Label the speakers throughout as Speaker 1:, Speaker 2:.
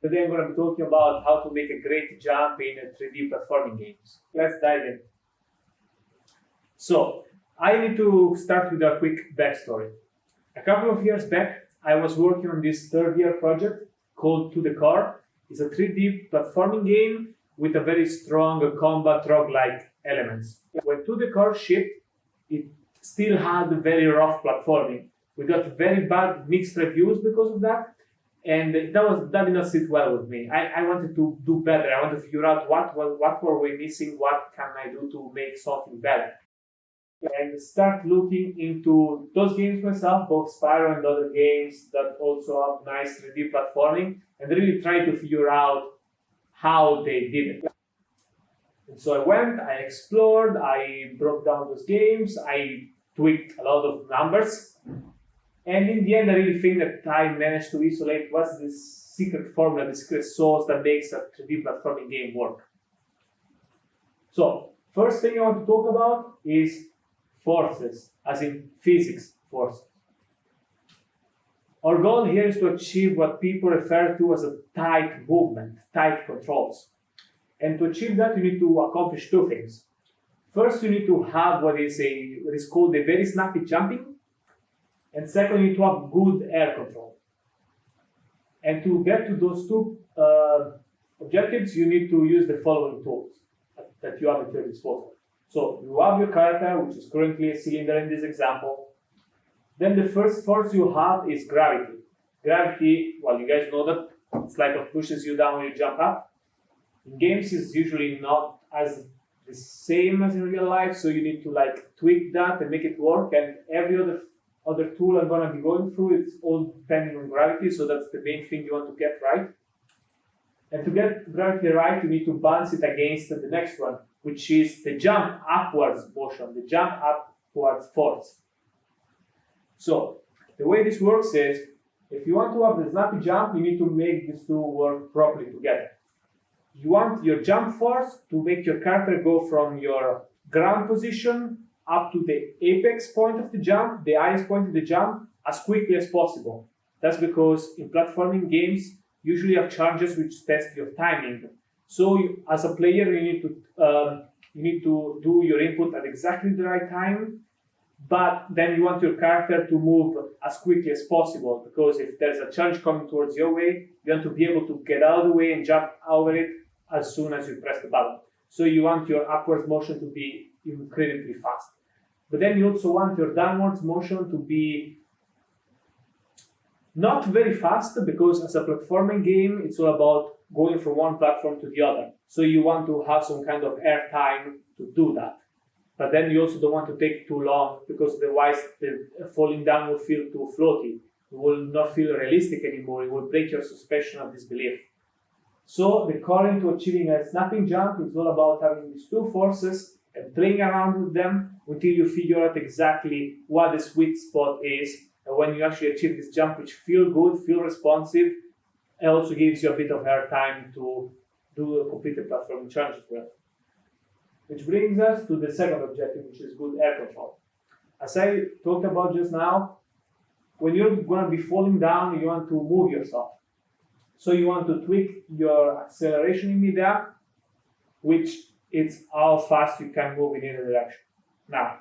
Speaker 1: Today I'm going to be talking about how to make a great jump in 3D platforming games. Let's dive in. So, I need to start with a quick backstory. A couple of years back, I was working on this third-year project called To The Core. It's a 3D platforming game with a very strong combat roguelike elements. When To The Core shipped, it still had very rough platforming. We got very bad mixed reviews because of that. And that did not sit well with me. I wanted to do better. I wanted to figure out what were we missing, what can I do to make something better. And start looking into those games myself, both Spyro and other games that also have nice 3D platforming, and really try to figure out how they did it. And so I went, I explored, I broke down those games, I tweaked a lot of numbers. And in the end, I really think that I managed to isolate what's this secret formula, the secret sauce that makes a 3D platforming game work. So, first thing I want to talk about is forces, as in physics forces. Our goal here is to achieve what people refer to as a tight movement, tight controls. And to achieve that, you need to accomplish two things. First, you need to have what is called a very snappy jumping. And second, you need to have good air control. And to get to those two objectives, you need to use the following tools that you have at your disposal. So you have your character, which is currently a cylinder in this example. Then the first force you have is gravity. Gravity, well, you guys know that it's like what pushes you down when you jump up. In games, it's usually not as the same as in real life, so you need to tweak that and make it work. And every other tool I'm going to be going through, it's all depending on gravity, so that's the main thing you want to get right. And to get gravity right, you need to balance it against the next one, which is the jump upwards motion, the jump upwards force. So, the way this works is, if you want to have the snappy jump, you need to make these two work properly together. You want your jump force to make your character go from your ground position up to the apex point of the jump, the highest point of the jump, as quickly as possible. That's because in platforming games, usually you have challenges which test your timing. So as a player, you need to do your input at exactly the right time, but then you want your character to move as quickly as possible, because if there's a challenge coming towards your way, you want to be able to get out of the way and jump over it as soon as you press the button. So you want your upwards motion to be incredibly fast. But then you also want your downwards motion to be not very fast, because as a platforming game, it's all about going from one platform to the other. So you want to have some kind of air time to do that. But then you also don't want to take too long, because otherwise the falling down will feel too floaty. It will not feel realistic anymore. It will break your suspension of disbelief. So the core into achieving a snapping jump is all about having these two forces and playing around with them until you figure out exactly what the sweet spot is. And when you actually achieve this jump, which feel good, feel responsive, it also gives you a bit of air time to complete the platforming challenge as well. Which brings us to the second objective, which is good air control. As I talked about just now, when you're going to be falling down, you want to move yourself. So you want to tweak your acceleration in midair, which is how fast you can move in either direction. Now,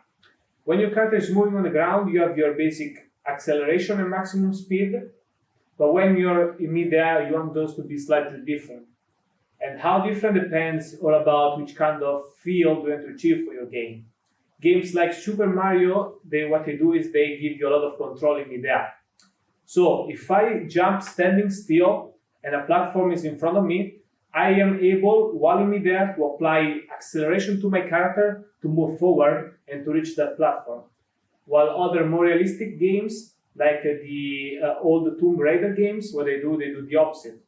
Speaker 1: when your character is moving on the ground, you have your basic acceleration and maximum speed. But when you're in midair, you want those to be slightly different. And how different depends all about which kind of feel you want to achieve for your game. Games like Super Mario, what they do is they give you a lot of control in midair. So if I jump standing still and a platform is in front of me, I am able, while in midair, to apply acceleration to my character to move forward and to reach that platform. While other more realistic games, like the old Tomb Raider games, what they do the opposite.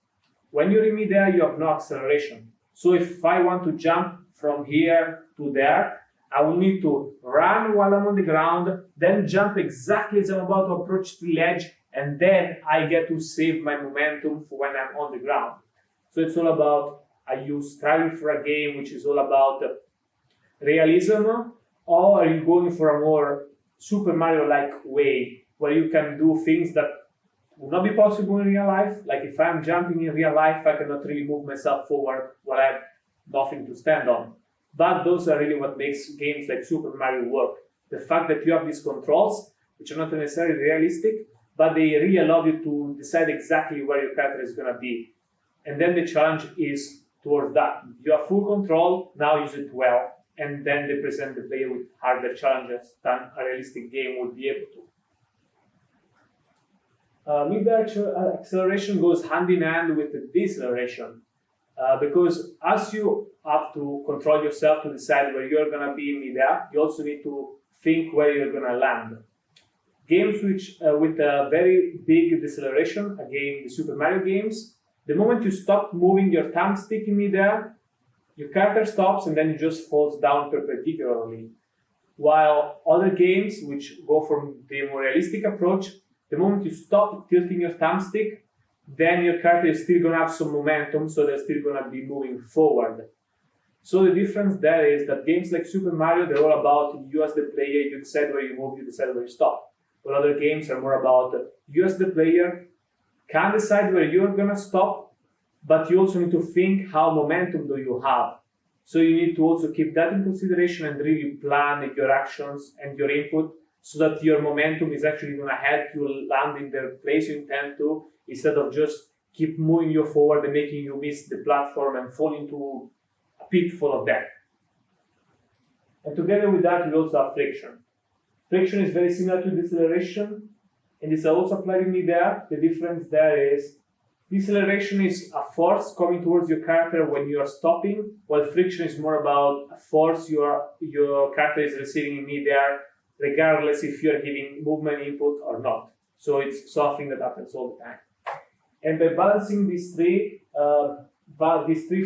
Speaker 1: When you're in midair, you have no acceleration. So if I want to jump from here to there, I will need to run while I'm on the ground, then jump exactly as I'm about to approach the ledge, and then I get to save my momentum for when I'm on the ground. So it's all about, are you striving for a game which is all about realism, or are you going for a more Super Mario-like way, where you can do things that would not be possible in real life. Like if I'm jumping in real life, I cannot really move myself forward while I have nothing to stand on. But those are really what makes games like Super Mario work. The fact that you have these controls, which are not necessarily realistic, but they really allow you to decide exactly where your character is going to be. And then the challenge is towards that. You have full control, now use it well, and then they present the player with harder challenges than a realistic game would be able to. Mid-acceleration goes hand in hand with the deceleration, because as you have to control yourself to decide where you're going to be in mid-air, you also need to think where you're going to land. Games which with a very big deceleration, again the Super Mario games, the moment you stop moving your thumbstick in mid-air, your character stops and then it just falls down perpendicularly. While other games which go from the more realistic approach, the moment you stop tilting your thumbstick, then your character is still going to have some momentum, so they're still going to be moving forward. So the difference there is that games like Super Mario, they're all about you as the player, you decide where you move, you decide where you stop. While other games are more about you as the player can decide where you're going to stop, but you also need to think how momentum do you have. So you need to also keep that in consideration and really plan your actions and your input so that your momentum is actually going to help you land in the place you intend to, instead of just keep moving you forward and making you miss the platform and fall into a pitfall of death. And together with that, we also have friction. Friction is very similar to deceleration, and this also applied in mid-air. The difference there is deceleration is a force coming towards your character when you are stopping, while friction is more about a force your character is receiving in mid-air, regardless if you are giving movement input or not. So it's something that happens all the time. And by balancing these three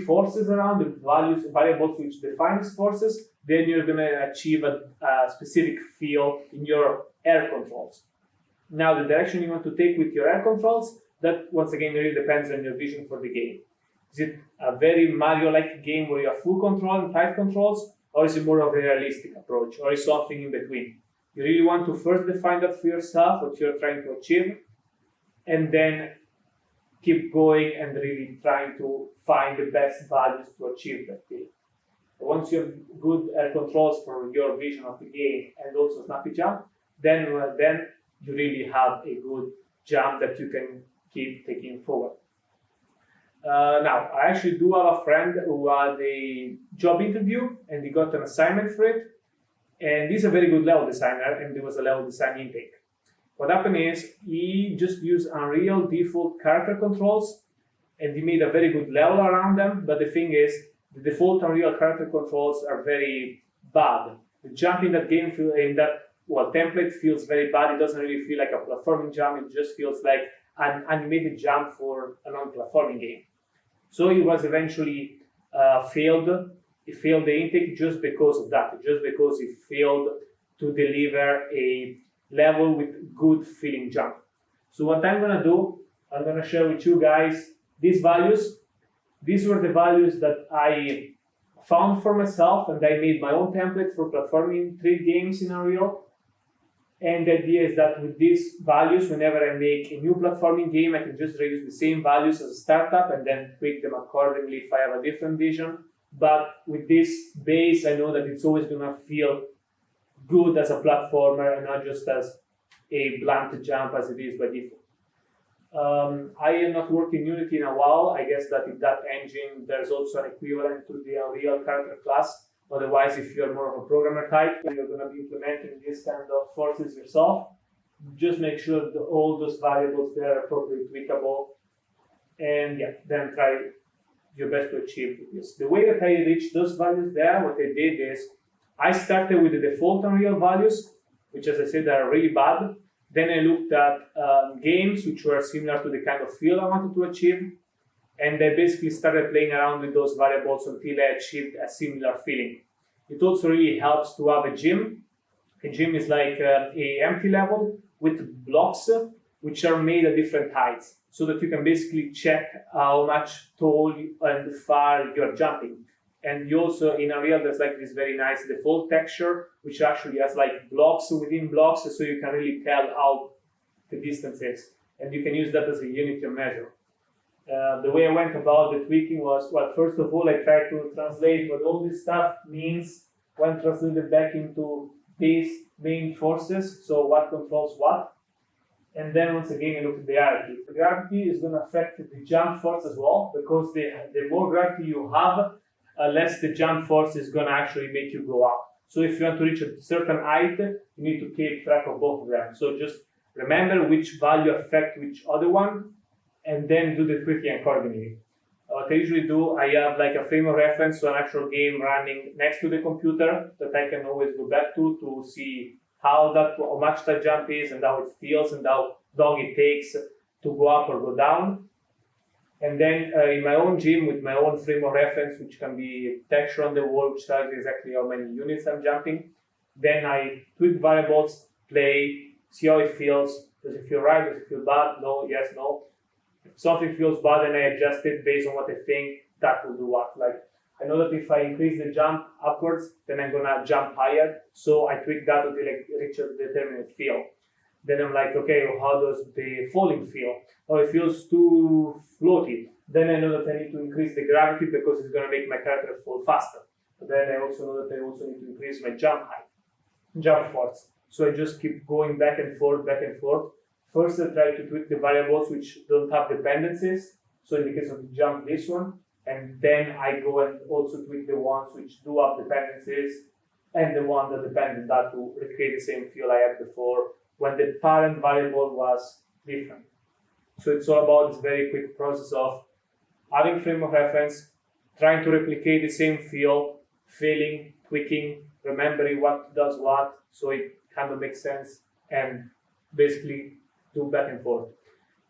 Speaker 1: forces around, the variables which define these forces, then you're going to achieve a specific feel in your air controls. Now, the direction you want to take with your air controls, that once again really depends on your vision for the game. Is it a very Mario-like game where you have full control and tight controls, or is it more of a realistic approach, or is something in between? You really want to first define that for yourself, what you're trying to achieve, and then keep going and really trying to find the best values to achieve that thing. Once you have good air controls for your vision of the game and also snappy jump, then you really have a good jump that you can keep taking forward. Now, I actually do have a friend who had a job interview and he got an assignment for it. And he's a very good level designer, and there was a level design intake. What happened is he just used Unreal default character controls, and he made a very good level around them. But the thing is, the default Unreal character controls are very bad. The jump in that game, template feels very bad. It doesn't really feel like a platforming jump. It just feels like an animated jump for a non-platforming game. So he was eventually failed. He failed the intake just because of that, just because he failed to deliver a level with good feeling jump. So what I'm going to do, I'm going to share with you guys these values. These were the values that I found for myself, and I made my own template for platforming 3 games in Unreal. And the idea is that with these values, whenever I make a new platforming game, I can just reuse the same values as a startup and then tweak them accordingly if I have a different vision. But with this base, I know that it's always going to feel good as a platformer and not just as a blunt jump as it is by default. I am not working Unity in a while. I guess that in that engine, there's also an equivalent to the Unreal character class. Otherwise, if you're more of a programmer type and you're going to be implementing this kind of forces yourself, just make sure that all those variables there are appropriately tweakable. And then try your best to achieve this. The way that I reached those values there, what I did is I started with the default Unreal values, which, as I said, are really bad. Then I looked at games which were similar to the kind of feel I wanted to achieve, and I basically started playing around with those variables until I achieved a similar feeling. It also really helps to have a gym. A gym is like a empty level with blocks which are made at different heights, so that you can basically check how much tall and far you're jumping. And you also, in Unreal, there's like this very nice default texture, which actually has like blocks within blocks, so you can really tell how the distance is. and you can use that as a unit of measure. The way I went about the tweaking was, well, first of all, I tried to translate what all this stuff means when translated back into these main forces, so what controls what. And then once again, I look at the gravity. The gravity is going to affect the jump force as well, because the more gravity you have, less the jump force is going to actually make you go up. So if you want to reach a certain height, you need to keep track of both of them. So just remember which value affect which other one, and then do the tweaking accordingly. What I usually do, I have like a frame of reference to an actual game running next to the computer that I can always go back to see how much that jump is and how it feels and how long it takes to go up or go down. And then in my own gym with my own frame of reference, which can be texture on the wall, which tells exactly how many units I'm jumping, then I tweak variables, play, see how it feels. Does it feel right? Does it feel bad? No, yes, no. If something feels bad and I adjust it based on what I think, that will do what. Like, I know that if I increase the jump upwards, then I'm gonna jump higher. So I tweak that until I reach a determinate feel. Then I'm like, okay, how does the falling feel? Oh, it feels too floaty. Then I know that I need to increase the gravity because it's gonna make my character fall faster. But then I also know that I also need to increase my jump height, jump force. So I just keep going back and forth, back and forth. First, I try to tweak the variables which don't have dependencies. So in the case of the jump, this one. And then I go and also tweak the ones which do have dependencies and the one that depend on that to recreate the same feel I had before when the parent variable was different. So it's all about this very quick process of having frame of reference, trying to replicate the same feel, feeling, tweaking, remembering what does what, so it kind of makes sense, and basically do back and forth.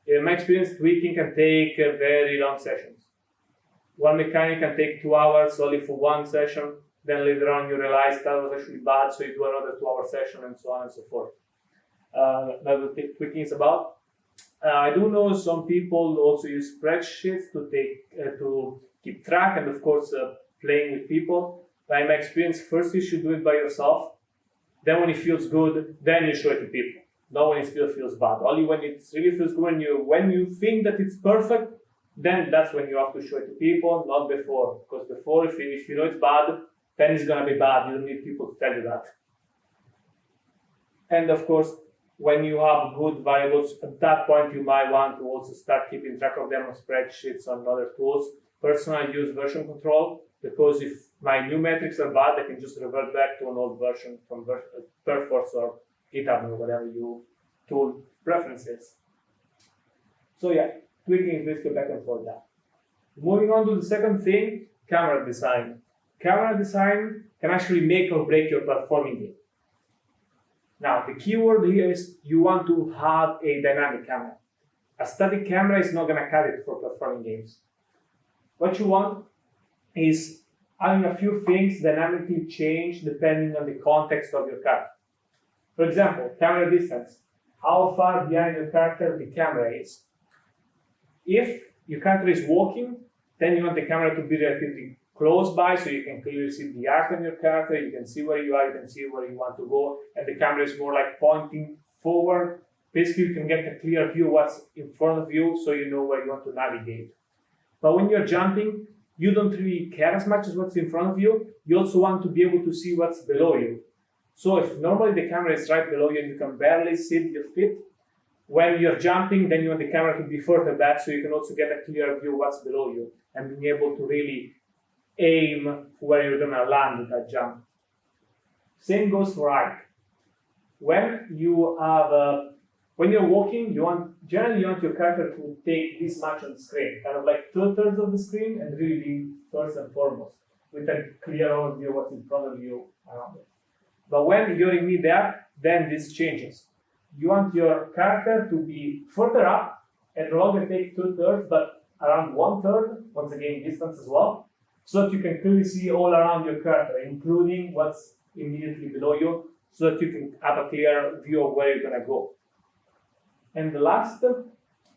Speaker 1: In my experience, tweaking can take very long sessions. One mechanic can take 2 hours only for one session, then later on you realize that was actually bad, so you do another 2-hour session, and so on and so forth. That's what tweaking is about. I do know some people also use spreadsheets to keep track, and of course playing with people. But in my experience, first you should do it by yourself. Then when it feels good, then you show it to people. Not when it still feels bad. Only when it really feels good, when you think that it's perfect, then that's when you have to show it to people, not before. Because before, if you know it's bad, then it's gonna be bad. You don't need people to tell you that. And of course, when you have good variables, at that point you might want to also start keeping track of them on spreadsheets and other tools. Personally, I use version control because if my new metrics are bad, I can just revert back to an old version from Perforce or GitHub or whatever you tool preferences. So yeah, tweaking is basically back and forth that. Moving on to the second thing, camera design. Camera design can actually make or break your platforming game. Now, the keyword here is you want to have a dynamic camera. A static camera is not going to cut it for platforming games. What you want is having a few things dynamically change depending on the context of your character. For example, camera distance. How far behind your character the camera is. If your character is walking, then you want the camera to be relatively close by so you can clearly see the art on your character, you can see where you are, you can see where you want to go, and the camera is more like pointing forward. Basically, you can get a clear view of what's in front of you so you know where you want to navigate. But when you're jumping, you don't really care as much as what's in front of you. You also want to be able to see what's below you. So if normally the camera is right below you and you can barely see your feet, when you're jumping, then you want the camera to be further back so you can also get a clear view of what's below you and being able to really aim for where you're going to land with that jump. Same goes for height. When you're walking, generally you want your character to take this much on the screen, kind of like 2/3 of the screen, and really be first and foremost with a clear overview of what's in front of you around it. But when you're in mid-air, then this changes. You want your character to be further up and no longer take 2/3, but around 1/3, once again distance as well, so that you can clearly see all around your character, including what's immediately below you, so that you can have a clear view of where you're going to go. And the last,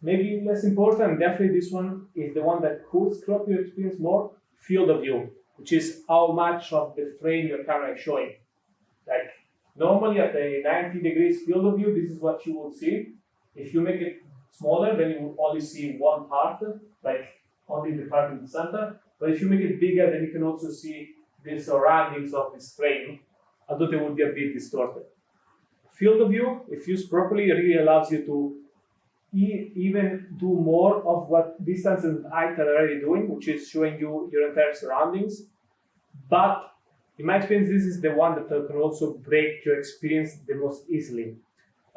Speaker 1: maybe less important, and definitely this one is the one that could screw up your experience more, field of view, which is how much of the frame your camera is showing. Like normally at a 90 degrees field of view, this is what you will see. If you make it smaller, then you will only see one part, like only the part in the center. But if you make it bigger, then you can also see the surroundings of this frame, although they will be a bit distorted. Field of view, if used properly, really allows you to even do more of what distance and height are already doing, which is showing you your entire surroundings. But in my experience, this is the one that can also break your experience the most easily.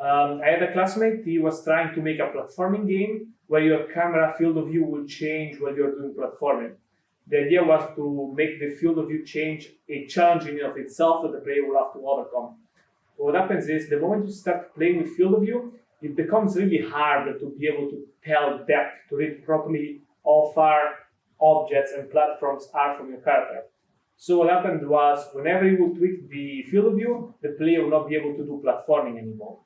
Speaker 1: I had a classmate, he was trying to make a platforming game where your camera field of view will change while you're doing platforming. The idea was to make the field of view change a challenge in and of itself that the player will have to overcome. What happens is, the moment you start playing with field of view, it becomes really hard to be able to tell depth, to read properly how far objects and platforms are from your character. So what happened was, whenever you would tweak the field of view, the player will not be able to do platforming anymore.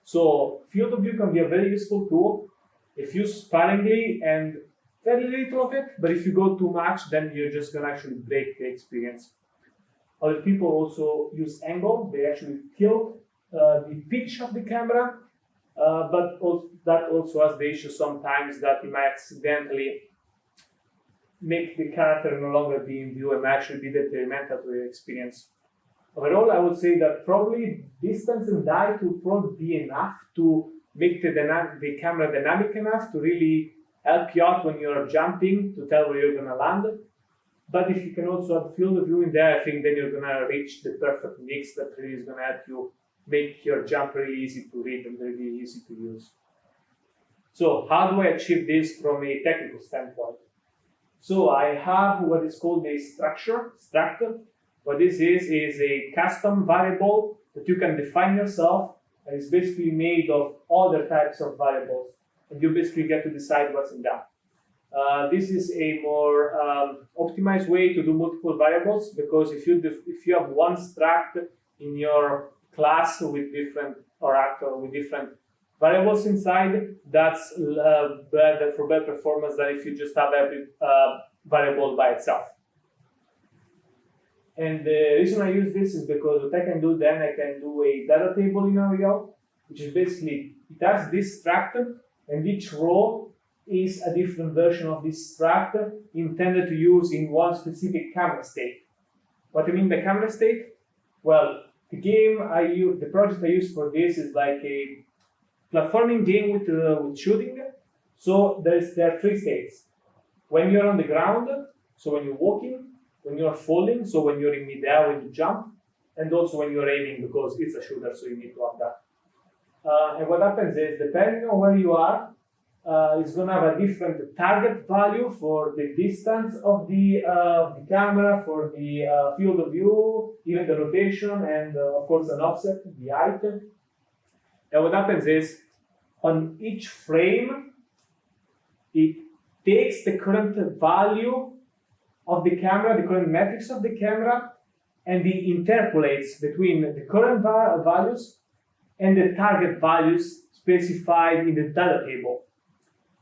Speaker 1: So field of view can be a very useful tool if used sparingly and very little of it, but if you go too much, then you're just going to actually break the experience. Other people also use angle. They actually tilt the pitch of the camera, but that also has the issue sometimes that you might accidentally make the character no longer be in view and might actually be detrimental to the experience. Overall, I would say that probably distance and height would probably be enough to make the camera dynamic enough to really help you out when you're jumping to tell where you're going to land. But if you can also have field of view in there, I think then you're going to reach the perfect mix that really is going to help you make your jump really easy to read and really easy to use. So how do I achieve this from a technical standpoint? So I have what is called a structure. What this is a custom variable that you can define yourself, and it's basically made of other types of variables, and you basically get to decide what's in that. This is a more optimized way to do multiple variables, because if you have one struct in your class with different variables inside, that's better for better performance than if you just have every variable by itself. And the reason I use this is because what I can do then, I can do a data table in Unreal, which is basically, it has this struct, and each row is a different version of this struct intended to use in one specific camera state. What do I mean by camera state? Well, the project I use for this is like a platforming game with shooting. So there are three states. When you're on the ground, so when you're walking, when you're falling, so when you're in midair, when you jump, and also when you're aiming, because it's a shooter, so you need to have that. And what happens is, depending on where you are, it's going to have a different target value for the distance of the camera, for the field of view, even the rotation, and of course an offset, the height. And what happens is, on each frame, it takes the current value of the camera, the current metrics of the camera, and it interpolates between the current values and the target values specified in the data table.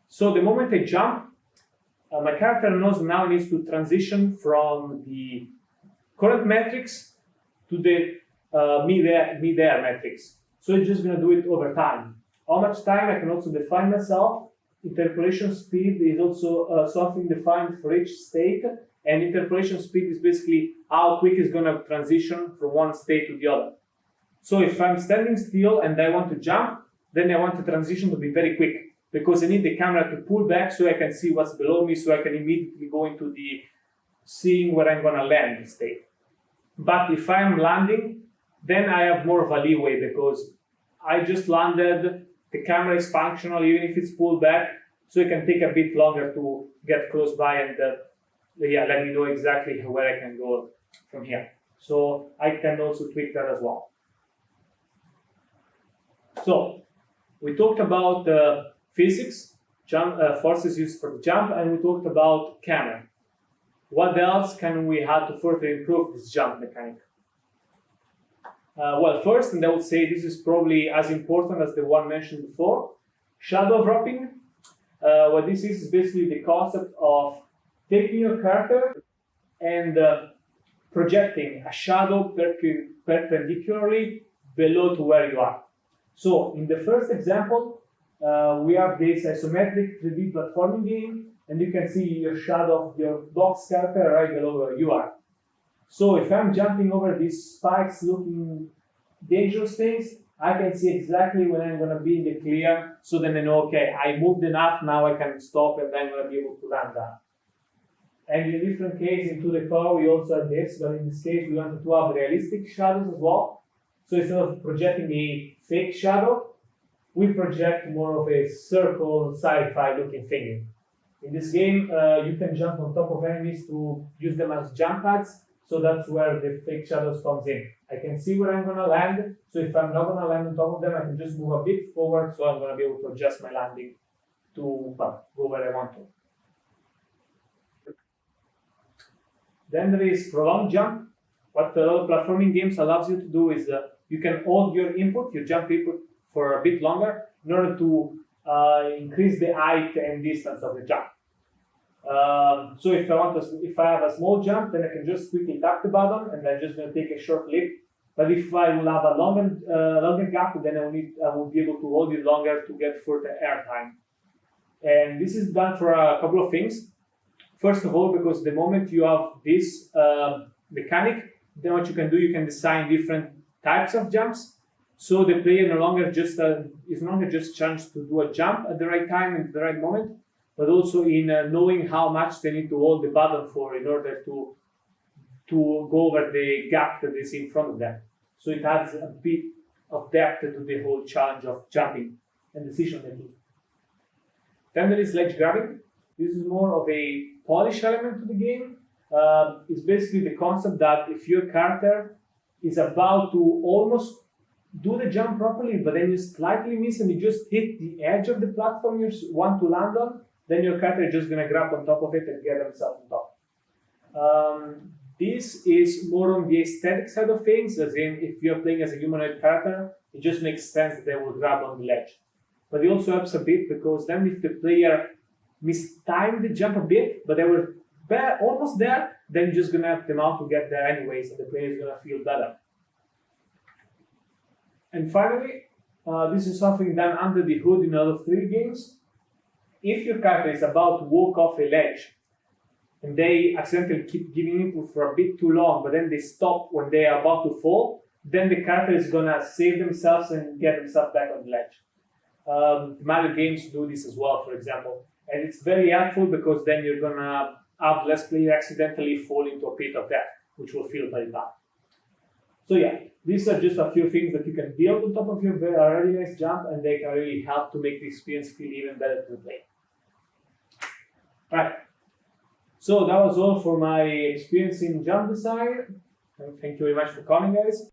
Speaker 1: So the moment I jump, my character now needs to transition from the current metrics to the mid-air metrics. So it's just going to do it over time. How much time I can also define myself. Interpolation speed is also something defined for each state, and interpolation speed is basically how quick it's going to transition from one state to the other. So if I'm standing still and I want to jump, then I want the transition to be very quick, because I need the camera to pull back so I can see what's below me, so I can immediately go into the seeing where I'm going to land state. But if I'm landing, then I have more of a leeway, because I just landed, the camera is functional even if it's pulled back, so it can take a bit longer to get close by and let me know exactly where I can go from here. So I can also tweak that as well. So we talked about physics, forces used for the jump, and we talked about camera. What else can we have to further improve this jump mechanic? Well, first, and I would say this is probably as important as the one mentioned before, shadow dropping. What this is basically the concept of taking your character and projecting a shadow perpendicularly below to where you are. So in the first example, we have this isometric 3D platforming game, and you can see your shadow of your box character right below where you are. So if I'm jumping over these spikes looking dangerous things, I can see exactly when I'm going to be in the clear, so then I know, okay, I moved enough, now I can stop and I'm going to be able to land that. And in different cases, into the car, we also have this, but in this case, we wanted to have realistic shadows as well. So instead of projecting a fake shadow, we project more of a circle, sci-fi looking thing. In this game, you can jump on top of enemies to use them as jump pads, so that's where the fake shadows comes in. I can see where I'm going to land, so if I'm not going to land on top of them, I can just move a bit forward, so I'm going to be able to adjust my landing to go where I want to. Then there is prolonged jump. What a lot of platforming games allows you to do is you can hold your input, your jump input, for a bit longer in order to increase the height and distance of the jump. So if I have a small jump, then I can just quickly tap the button and I'm just going to take a short leap. But if I will have a longer gap, then I will be able to hold it longer to get further air time. And this is done for a couple of things. First of all, because the moment you have this mechanic, then what you can do, you can design different types of jumps. So the player no longer just is no longer just challenged to do a jump at the right time and the right moment, but also in knowing how much they need to hold the button for in order to go over the gap that is in front of them. So it adds a bit of depth to the whole challenge of jumping and decision making. Then there is ledge grabbing. This is more of a polish element to the game. It's basically the concept that if your character is about to almost do the jump properly, but then you slightly miss and you just hit the edge of the platform you want to land on, then your character is just going to grab on top of it and get himself on top. This is more on the aesthetic side of things, as in if you're playing as a humanoid character, it just makes sense that they will grab on the ledge. But it also helps a bit because then if the player mistimed the jump a bit, but they were almost there, then you're just going to have them out to get there anyways, and the player is going to feel better. And finally, this is something done under the hood in a lot of 3D games. If your character is about to walk off a ledge, and they accidentally keep giving input for a bit too long, but then they stop when they are about to fall, then the character is going to save themselves and get themselves back on the ledge. Mario games do this as well, for example. And it's very helpful because then you're going to have less player accidentally fall into a pit of death, which will feel very bad. So yeah, these are just a few things that you can build on top of your really nice jump, and they can really help to make the experience feel even better to play. Right. So that was all for my experience in jump design. And thank you very much for coming, guys.